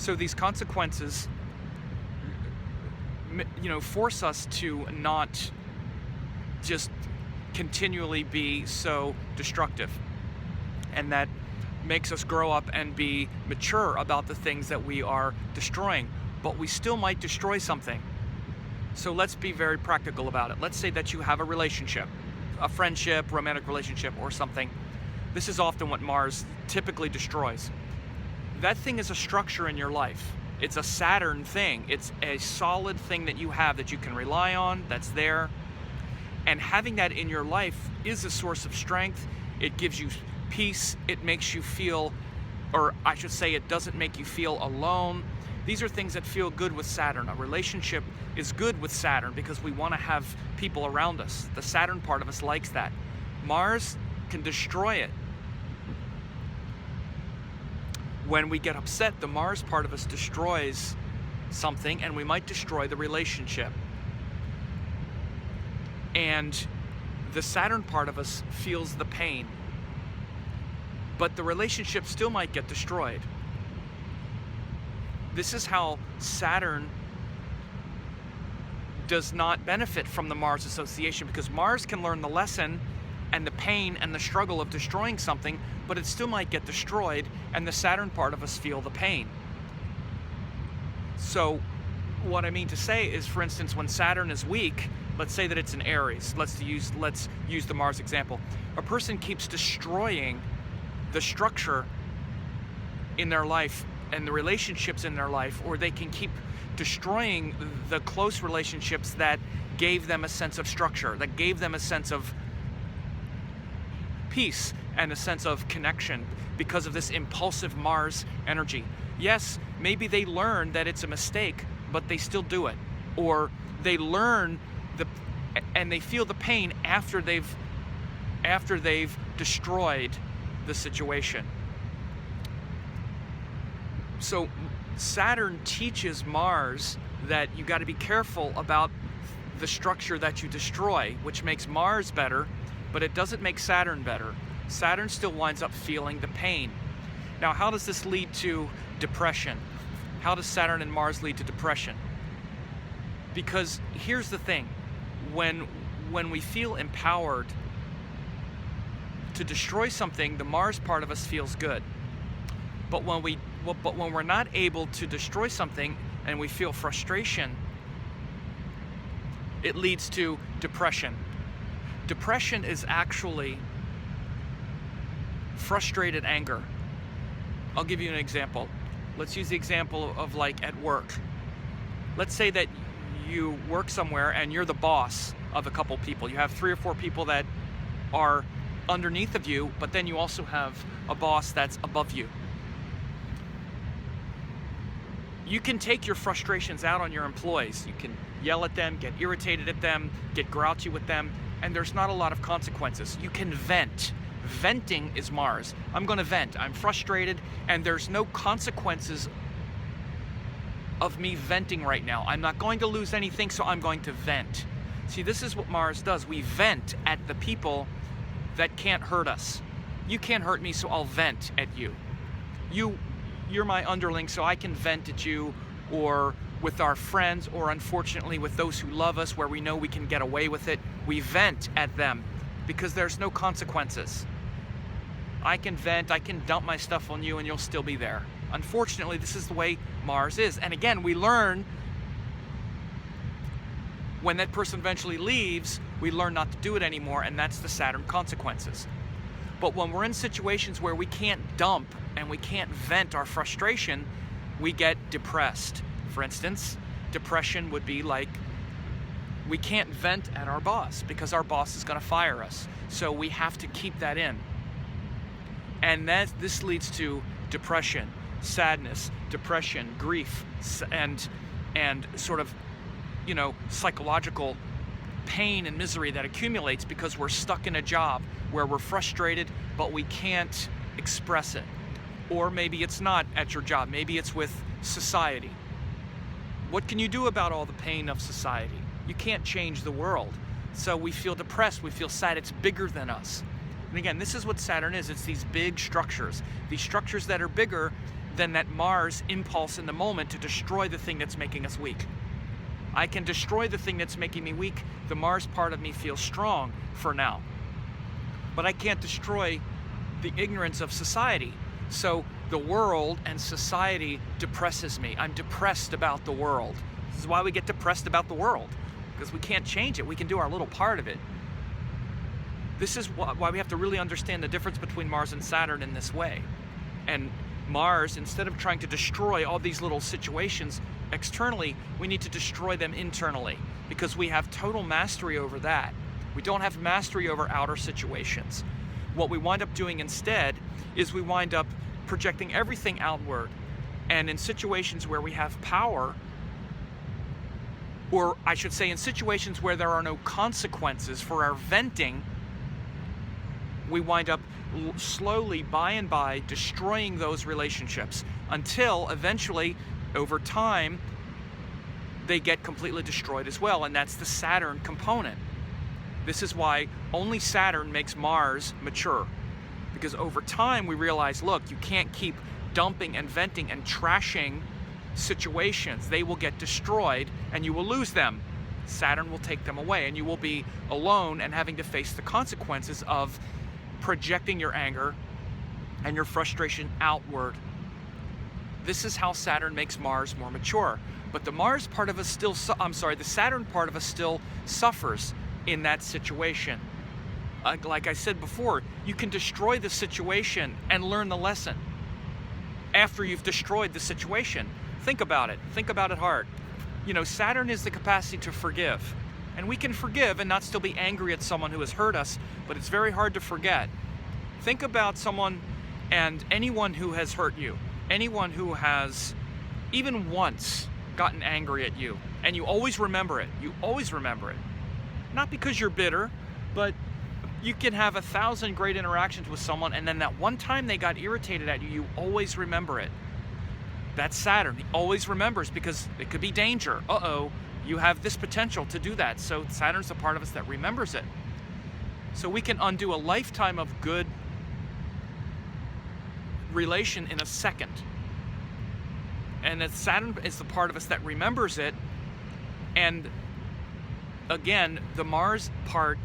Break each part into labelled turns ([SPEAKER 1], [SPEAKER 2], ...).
[SPEAKER 1] So these consequences, force us to not just continually be so destructive. And that makes us grow up and be mature about the things that we are destroying. But we still might destroy something. So let's be very practical about it. Let's say that you have a relationship, a friendship, romantic relationship, or something. This is often what Mars typically destroys. That thing is a structure in your life. It's a Saturn thing. It's a solid thing that you have that you can rely on, that's there. And having that in your life is a source of strength. It gives you peace. It makes you feel, or I should say, it doesn't make you feel alone. These are things that feel good with Saturn. A relationship is good with Saturn because we want to have people around us. The Saturn part of us likes that. Mars can destroy it. When we get upset, the Mars part of us destroys something, and we might destroy the relationship. And the Saturn part of us feels the pain. But the relationship still might get destroyed. This is how Saturn does not benefit from the Mars association, because Mars can learn the lesson and the pain and the struggle of destroying something, but it still might get destroyed, and the Saturn part of us feel the pain. So what I mean to say is, for instance, when Saturn is weak, let's say that it's in Aries, let's use the Mars example. A person keeps destroying the structure in their life and the relationships in their life, or they can keep destroying the close relationships that gave them a sense of structure, that gave them a sense of peace and a sense of connection because of this impulsive Mars energy. Yes, maybe they learn that it's a mistake, but they still do it. Or they learn and they feel the pain after they've destroyed the situation. So Saturn teaches Mars that you got to be careful about the structure that you destroy, which makes Mars better, but it doesn't make Saturn better. Saturn still winds up feeling the pain. Now, how does this lead to depression? How does Saturn and Mars lead to depression? Because here's the thing, when we feel empowered to destroy something, the Mars part of us feels good. But when we're not able to destroy something and we feel frustration, it leads to depression. Depression is actually frustrated anger. I'll give you an example. Let's use the example of like at work. Let's say that you work somewhere and you're the boss of a couple people. You have 3 or 4 people that are underneath of you, but then you also have a boss that's above you. You can take your frustrations out on your employees. You can yell at them, get irritated at them, get grouchy with them, and there's not a lot of consequences. You can vent. Venting is Mars. I'm going to vent. I'm frustrated, and there's no consequences of me venting right now. I'm not going to lose anything, so I'm going to vent. See, this is what Mars does. We vent at the people that can't hurt us. You can't hurt me, so I'll vent at you. You're my underling, so I can vent at you, or with our friends, or unfortunately with those who love us, where we know we can get away with it. We vent at them because there's no consequences. I can vent, I can dump my stuff on you, and you'll still be there. Unfortunately, this is the way Mars is. And again, we learn when that person eventually leaves, we learn not to do it anymore, and that's the Saturn consequences. But when we're in situations where we can't dump and we can't vent our frustration, we get depressed. For instance, depression would be like we can't vent at our boss because our boss is going to fire us. So we have to keep that in. And this leads to depression, sadness, depression, grief, and sort of, psychological pain and misery that accumulates because we're stuck in a job where we're frustrated, but we can't express it. Or maybe it's not at your job. Maybe it's with society. What can you do about all the pain of society? You can't change the world. So we feel depressed, we feel sad, it's bigger than us. And again, this is what Saturn is. It's these big structures. These structures that are bigger than that Mars impulse in the moment to destroy the thing that's making us weak. I can destroy the thing that's making me weak. The Mars part of me feels strong for now. But I can't destroy the ignorance of society. So the world and society depresses me. I'm depressed about the world. This is why we get depressed about the world, because we can't change it. We can do our little part of it. This is why we have to really understand the difference between Mars and Saturn in this way. And Mars, instead of trying to destroy all these little situations externally, we need to destroy them internally, because we have total mastery over that. We don't have mastery over outer situations. What we wind up doing instead is we wind up projecting everything outward. And in situations where we have power, or I should say in situations where there are no consequences for our venting, we wind up slowly, by and by, destroying those relationships until eventually, over time, they get completely destroyed as well. And that's the Saturn component. This is why only Saturn makes Mars mature. Because over time we realize, look, you can't keep dumping and venting and trashing situations. They will get destroyed and you will lose them. Saturn will take them away and you will be alone and having to face the consequences of projecting your anger and your frustration outward. This is how Saturn makes Mars more mature. But the Mars part of us still, the Saturn part of us still suffers in that situation. Like I said before, you can destroy the situation and learn the lesson after you've destroyed the situation. Think about it. Think about it hard. You know, Saturn is the capacity to forgive. And we can forgive and not still be angry at someone who has hurt us, but it's very hard to forget. Think about someone and anyone who has hurt you, anyone who has even once gotten angry at you, and you always remember it. You always remember it. Not because you're bitter, but you can have 1,000 great interactions with someone, and then that one time they got irritated at you, you always remember it. That's Saturn. He always remembers because it could be danger. Uh-oh, you have this potential to do that. So Saturn's the part of us that remembers it. So we can undo a lifetime of good relation in a second. And that Saturn is the part of us that remembers it. And again, the Mars part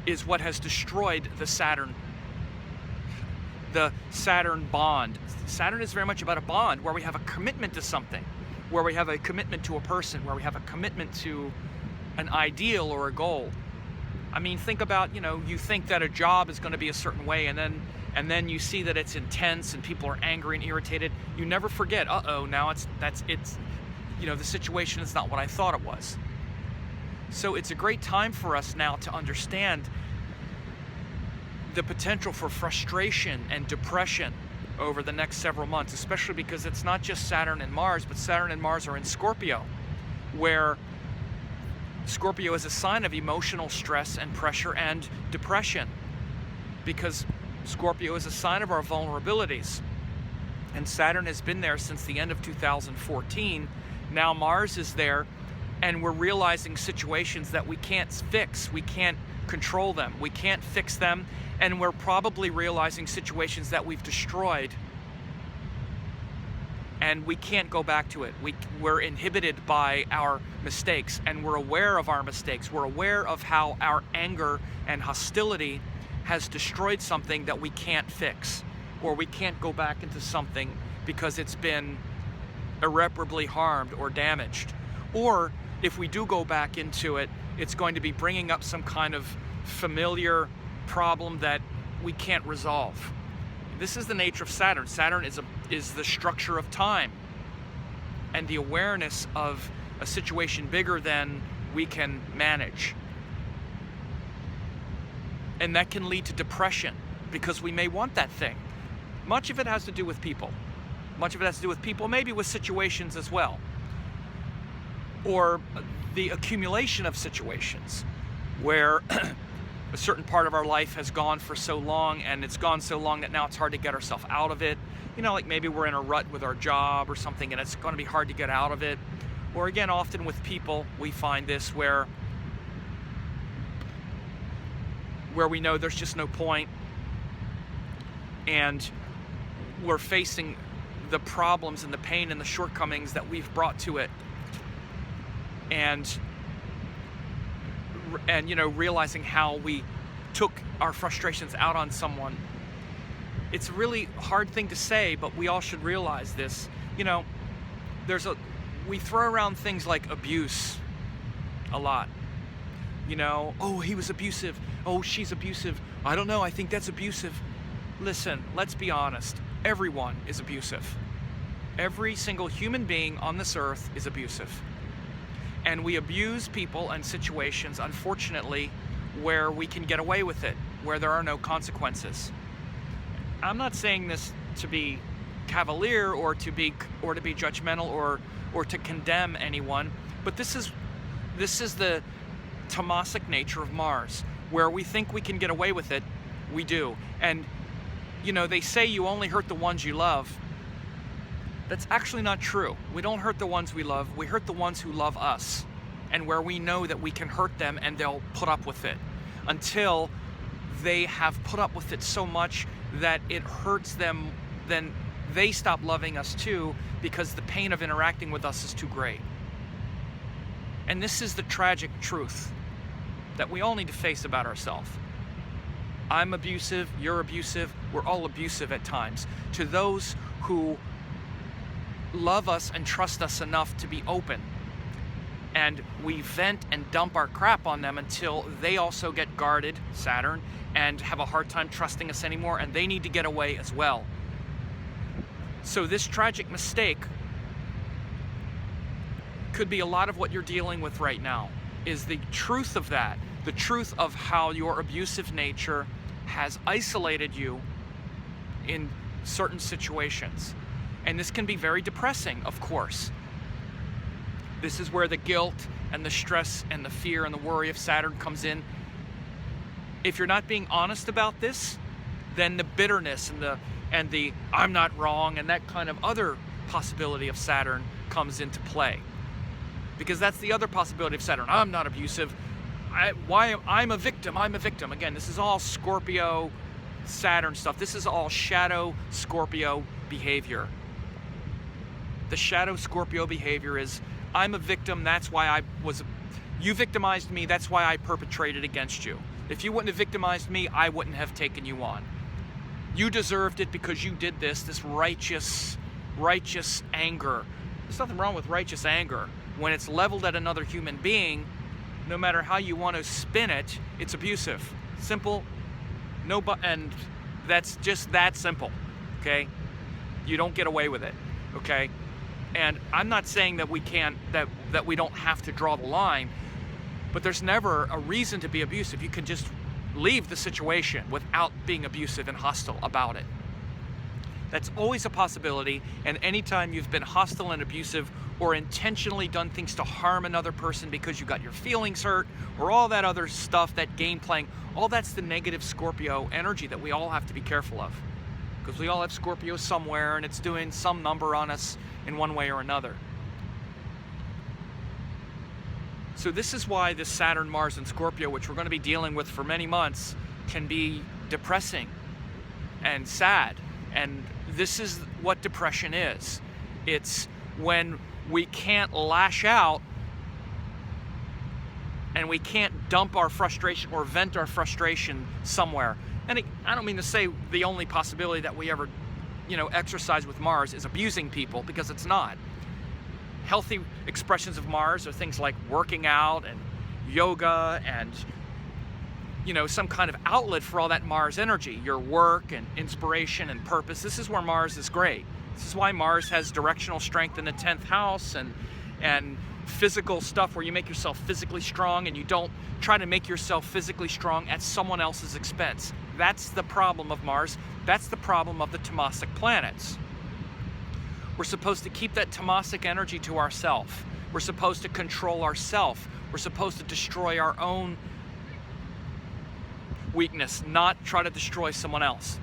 [SPEAKER 1] is what has destroyed the Saturn bond. Saturn is very much about a bond where we have a commitment to something, where we have a commitment to a person, where we have a commitment to an ideal or a goal. I mean, think about, you think that a job is going to be a certain way, and then you see that it's intense and people are angry and irritated. You never forget, uh-oh, now it's the situation is not what I thought it was. So it's a great time for us now to understand the potential for frustration and depression over the next several months, especially because it's not just Saturn and Mars, but Saturn and Mars are in Scorpio, where Scorpio is a sign of emotional stress and pressure and depression, because Scorpio is a sign of our vulnerabilities. And Saturn has been there since the end of 2014. Now Mars is there, and we're realizing situations that we can't fix. We can't control them. We can't fix them. And we're probably realizing situations that we've destroyed, and we can't go back to it. We're inhibited by our mistakes, and we're aware of our mistakes. We're aware of how our anger and hostility has destroyed something that we can't fix, or we can't go back into something because it's been irreparably harmed or damaged. Or if we do go back into it, it's going to be bringing up some kind of familiar problem that we can't resolve. This is the nature of Saturn. Saturn is the structure of time and the awareness of a situation bigger than we can manage. And that can lead to depression because we may want that thing. Much of it has to do with people. Much of it has to do with people, maybe with situations as well. Or the accumulation of situations where a certain part of our life has gone for so long, and it's gone so long that now it's hard to get ourselves out of it. Like maybe we're in a rut with our job or something, and it's going to be hard to get out of it. Or again, often with people, we find this where we know there's just no point, and we're facing the problems and the pain and the shortcomings that we've brought to it, and you know, realizing how we took our frustrations out on someone. It's a really hard thing to say, but we all should realize this. You know, we throw around things like abuse a lot. You know, oh, he was abusive. Oh, she's abusive. I don't know, I think that's abusive. Listen, let's be honest. Everyone is abusive. Every single human being on this earth is abusive. And we abuse people and situations, unfortunately, where we can get away with it, where there are no consequences. I'm not saying this to be cavalier or to be judgmental or to condemn anyone, but this is the tamasic nature of Mars, where we think we can get away with it. We do. And you know, they say you only hurt the ones you love. That's actually not true. We don't hurt the ones we love. We hurt the ones who love us, and where we know that we can hurt them and they'll put up with it until they have put up with it so much that it hurts them. Then they stop loving us too, because the pain of interacting with us is too great. And this is the tragic truth that we all need to face about ourselves. I'm abusive, you're abusive, we're all abusive at times. To those who love us and trust us enough to be open, and we vent and dump our crap on them until they also get guarded, Saturn, and have a hard time trusting us anymore, and they need to get away as well. So this tragic mistake could be a lot of what you're dealing with right now, is the truth of that, the truth of how your abusive nature has isolated you in certain situations. And this can be very depressing, of course. This is where the guilt and the stress and the fear and the worry of Saturn comes in. If you're not being honest about this, then the bitterness and the I'm not wrong and that kind of other possibility of Saturn comes into play. Because that's the other possibility of Saturn. I'm not abusive. I'm a victim. Again, this is all Scorpio, Saturn stuff. This is all shadow Scorpio behavior. The shadow Scorpio behavior is, I'm a victim, that's why you victimized me, that's why I perpetrated against you. If you wouldn't have victimized me, I wouldn't have taken you on. You deserved it because you did this righteous anger. There's nothing wrong with righteous anger. When it's leveled at another human being, no matter how you want to spin it, it's abusive. Simple, and that's just that simple, okay? You don't get away with it, okay? And I'm not saying that we can't, that we don't have to draw the line, but there's never a reason to be abusive. You can just leave the situation without being abusive and hostile about it. That's always a possibility, and anytime you've been hostile and abusive or intentionally done things to harm another person because you got your feelings hurt or all that other stuff, that game playing, all that's the negative Scorpio energy that we all have to be careful of. Because we all have Scorpio somewhere and it's doing some number on us in one way or another. So this is why this Saturn, Mars, and Scorpio, which we're going to be dealing with for many months, can be depressing and sad. And this is what depression is. It's when we can't lash out and we can't dump our frustration or vent our frustration somewhere. And I don't mean to say the only possibility that we ever, exercise with Mars is abusing people, because it's not. Healthy expressions of Mars are things like working out and yoga and, some kind of outlet for all that Mars energy, your work and inspiration and purpose. This is where Mars is great. This is why Mars has directional strength in the 10th house and physical stuff where you make yourself physically strong and you don't try to make yourself physically strong at someone else's expense. That's the problem of Mars. That's the problem of the tamasic planets. We're supposed to keep that tamasic energy to ourselves. We're supposed to control ourselves. We're supposed to destroy our own weakness, not try to destroy someone else.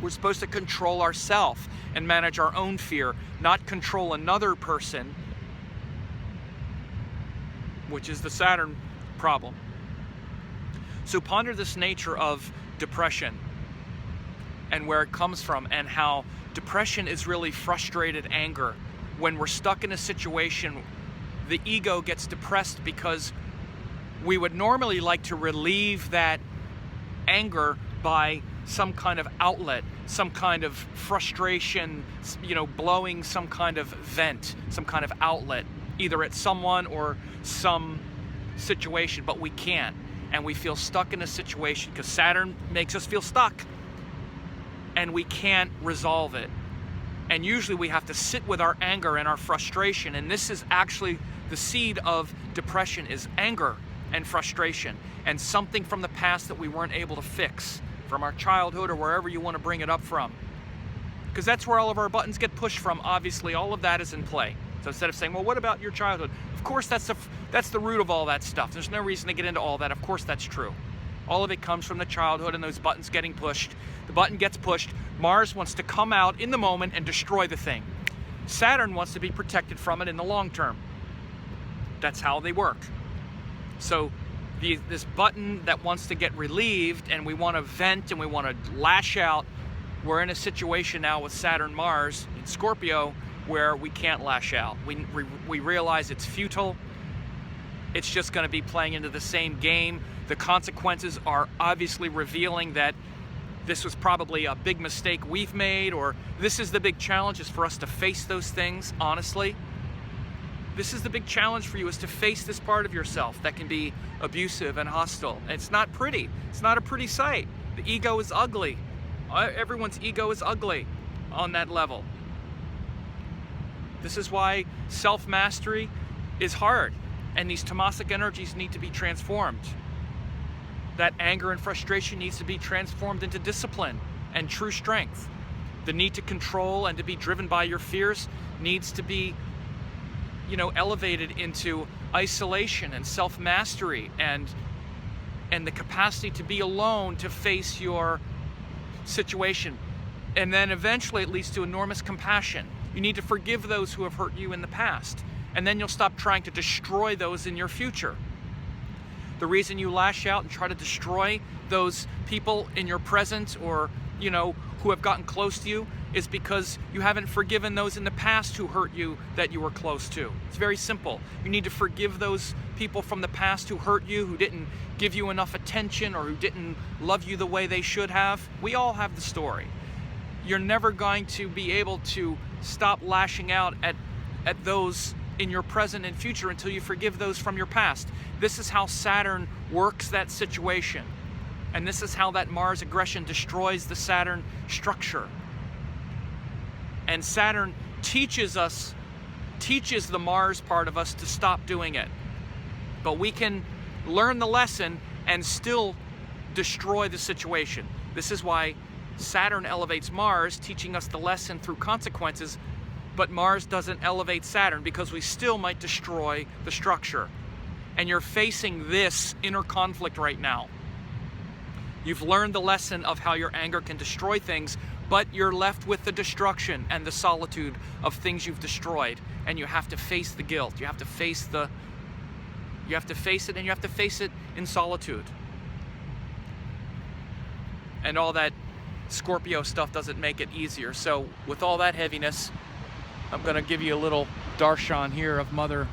[SPEAKER 1] We're supposed to control ourselves and manage our own fear, not control another person, which is the Saturn problem. So ponder this nature of depression and where it comes from, and how depression is really frustrated anger. When we're stuck in a situation, the ego gets depressed because we would normally like to relieve that anger by some kind of outlet, some kind of frustration, blowing some kind of vent, some kind of outlet, either at someone or some situation, but we can't. And we feel stuck in a situation because Saturn makes us feel stuck, and we can't resolve it. And usually we have to sit with our anger and our frustration, and this is actually the seed of depression, is anger and frustration, and something from the past that we weren't able to fix, from our childhood or wherever you want to bring it up from. Because that's where all of our buttons get pushed from. Obviously, all of that is in play. So instead of saying, well, what about your childhood? Of course, that's the root of all that stuff. There's no reason to get into all that. Of course, that's true. All of it comes from the childhood and those buttons getting pushed. The button gets pushed. Mars wants to come out in the moment and destroy the thing. Saturn wants to be protected from it in the long term. That's how they work. So this button that wants to get relieved, and we want to vent and we want to lash out, we're in a situation now with Saturn Mars in Scorpio where we can't lash out. We realize it's futile. It's just going to be playing into the same game. The consequences are obviously revealing that this was probably a big mistake we've made, or this is the big challenge, is for us to face those things honestly. This is the big challenge for you, is to face this part of yourself that can be abusive and hostile. And it's not pretty. It's not a pretty sight. The ego is ugly. Everyone's ego is ugly on that level. This is why self-mastery is hard, and these tamasic energies need to be transformed. That anger and frustration needs to be transformed into discipline and true strength. The need to control and to be driven by your fears needs to be, elevated into isolation and self-mastery and the capacity to be alone to face your situation. And then eventually it leads to enormous compassion. You need to forgive those who have hurt you in the past, and then you'll stop trying to destroy those in your future. The reason you lash out and try to destroy those people in your present, or who have gotten close to you, is because you haven't forgiven those in the past who hurt you that you were close to. It's very simple. You need to forgive those people from the past who hurt you, who didn't give you enough attention, or who didn't love you the way they should have. We all have the story. You're never going to be able to stop lashing out at those in your present and future until you forgive those from your past. This is how Saturn works that situation. And this is how that Mars aggression destroys the Saturn structure. And Saturn teaches the Mars part of us to stop doing it. But we can learn the lesson and still destroy the situation. This is why Saturn elevates Mars, teaching us the lesson through consequences, but Mars doesn't elevate Saturn, because we still might destroy the structure. And you're facing this inner conflict right now. You've learned the lesson of how your anger can destroy things, but you're left with the destruction and the solitude of things you've destroyed, and you have to face the guilt. You have to face it, and you have to face it in solitude. And all that Scorpio stuff doesn't make it easier. So with all that heaviness, I'm going to give you a little darshan here of Mother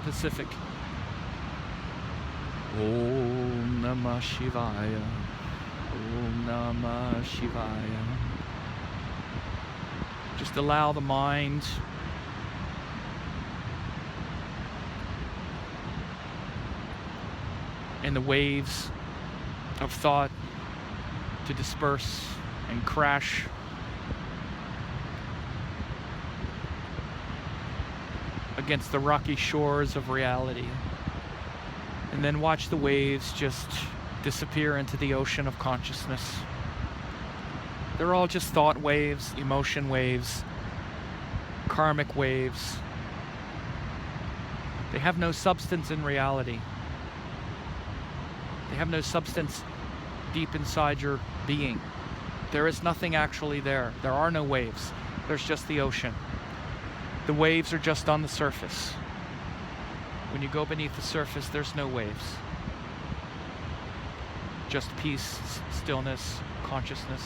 [SPEAKER 1] Pacific. Om Namah Shivaya. Om Namah Shivaya. Just allow the mind and the waves of thought to disperse and crash against the rocky shores of reality. And then watch the waves just disappear into the ocean of consciousness. They're all just thought waves, emotion waves, karmic waves. They have no substance in reality. They have no substance deep inside your being. There is nothing actually there. There are no waves. There's just the ocean. The waves are just on the surface. When you go beneath the surface, there's no waves. Just peace, stillness, consciousness.